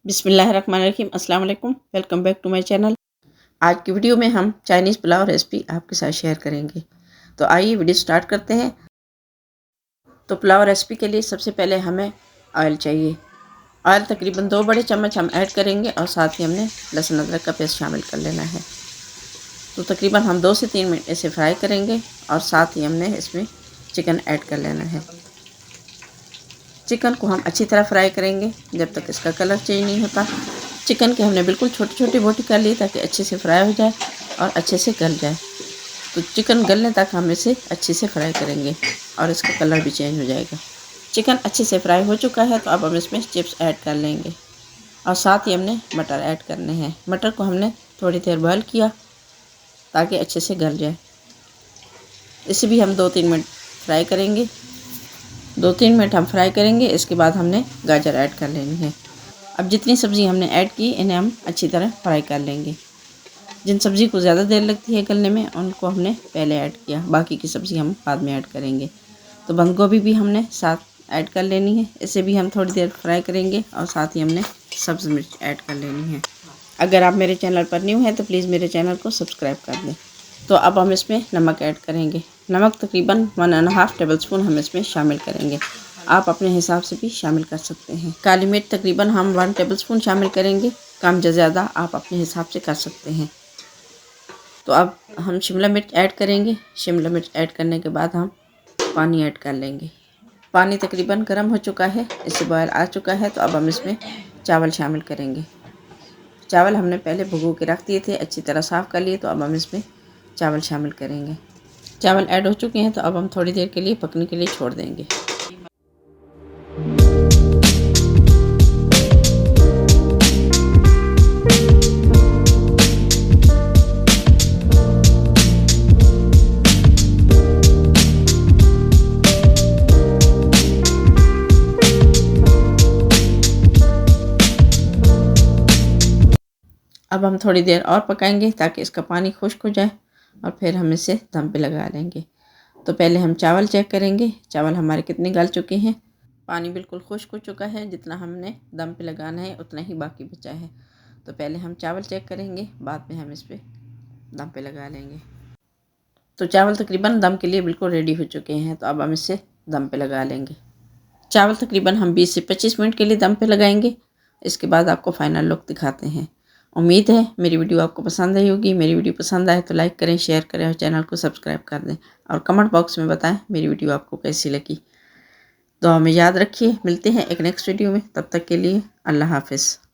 बिस्मिल्लाहिर्रहमानिर्रहीम। अस्सलाम वालेकुम। Welcome back to my channel. आज की वीडियो में हम चाइनीज़ पुलाव रेसिपी आपके साथ शेयर करेंगे। तो आइए वीडियो स्टार्ट करते हैं। तो पुलाव रेसिपी के लिए सबसे पहले हमें ऑयल चाहिए। ऑयल तकरीबन 2 बड़े चम्मच हम ऐड करेंगे और साथ ही हमने लहसुन अदरक का पेस्ट शामिल कर लेना है। तो तकरीबन हम 2 से 3 मिनट इसे फ्राई करेंगे और साथ ही हमने इसमें चिकन ऐड कर लेना है। चिकन को हम अच्छी तरह फ्राई करेंगे जब तक इसका कलर चेंज नहीं होता। चिकन के हमने बिल्कुल छोटी छोटी बोटी कर ली ताकि अच्छे से फ्राई हो जाए और अच्छे से गल जाए। तो चिकन गलने तक हम इसे अच्छे से फ्राई करेंगे और इसका कलर भी चेंज हो जाएगा। चिकन अच्छे से फ्राई हो चुका है तो अब हम इसमें चिप्स ऐड कर लेंगे और साथ ही हमने मटर ऐड करने हैं। मटर को हमने थोड़ी देर बॉयल किया ताकि अच्छे से गल जाए। इसे भी हम 2-3 मिनट फ्राई करेंगे। 2-3 मिनट हम फ्राई करेंगे। इसके बाद हमने गाजर ऐड कर लेनी है। अब जितनी सब्ज़ी हमने ऐड की इन्हें हम अच्छी तरह फ्राई कर लेंगे। जिन सब्ज़ी को ज़्यादा देर लगती है गलने में उनको हमने पहले ऐड किया, बाकी की सब्ज़ी हम बाद में ऐड करेंगे। तो बंद गोभी भी हमने साथ ऐड कर लेनी है। इसे भी हम थोड़ी देर फ्राई करेंगे और साथ ही हमने सब्ज़ मिर्च ऐड कर लेनी है। अगर आप मेरे चैनल पर न्यू हैं तो प्लीज़ मेरे चैनल को सब्सक्राइब कर दें। तो अब हम इसमें नमक ऐड करेंगे। नमक तकरीबन 1.5 टेबल स्पून हम इसमें शामिल करेंगे। आप अपने हिसाब से भी शामिल कर सकते हैं। काली मिर्च तकरीबन हम 1 टेबल स्पून शामिल करेंगे। कम या ज़्यादा आप अपने हिसाब से कर सकते हैं। तो अब हम शिमला मिर्च ऐड करेंगे। शिमला मिर्च ऐड करने के बाद हम पानी ऐड कर लेंगे। पानी तकरीबन गर्म हो चुका है, इससे बॉयल आ चुका है। तो अब हम इसमें चावल शामिल करेंगे। चावल हमने पहले भिगो के रख दिए थे, अच्छी तरह साफ़ कर लिए। तो अब हम इसमें चावल शामिल करेंगे। चावल ऐड हो चुके हैं तो अब हम थोड़ी देर के लिए पकने के लिए छोड़ देंगे। अब हम थोड़ी देर और पकाएंगे ताकि इसका पानी खुश्क हो जाए और फिर हम इसे दम पे लगा लेंगे। तो पहले हम चावल चेक करेंगे, चावल हमारे कितने गल चुके हैं। पानी बिल्कुल खुश्क हो चुका है, जितना हमने दम पे लगाना है उतना ही बाकी बचा है। तो पहले हम चावल चेक करेंगे, बाद में हम इस पर दम पे लगा लेंगे। तो चावल तकरीबन दम के लिए बिल्कुल रेडी हो चुके हैं। तो अब हम इसे दम पे लगा लेंगे। चावल तकरीबन हम 20 से 25 मिनट के लिए दम पे लगाएंगे। इसके बाद आपको फ़ाइनल लुक दिखाते हैं। उम्मीद है मेरी वीडियो आपको पसंद आई होगी। मेरी वीडियो पसंद आए तो लाइक करें, शेयर करें और चैनल को सब्सक्राइब कर दें और कमेंट बॉक्स में बताएं मेरी वीडियो आपको कैसी लगी। तो हमें याद रखिए, मिलते हैं एक नेक्स्ट वीडियो में। तब तक के लिए अल्लाह हाफ़िज़।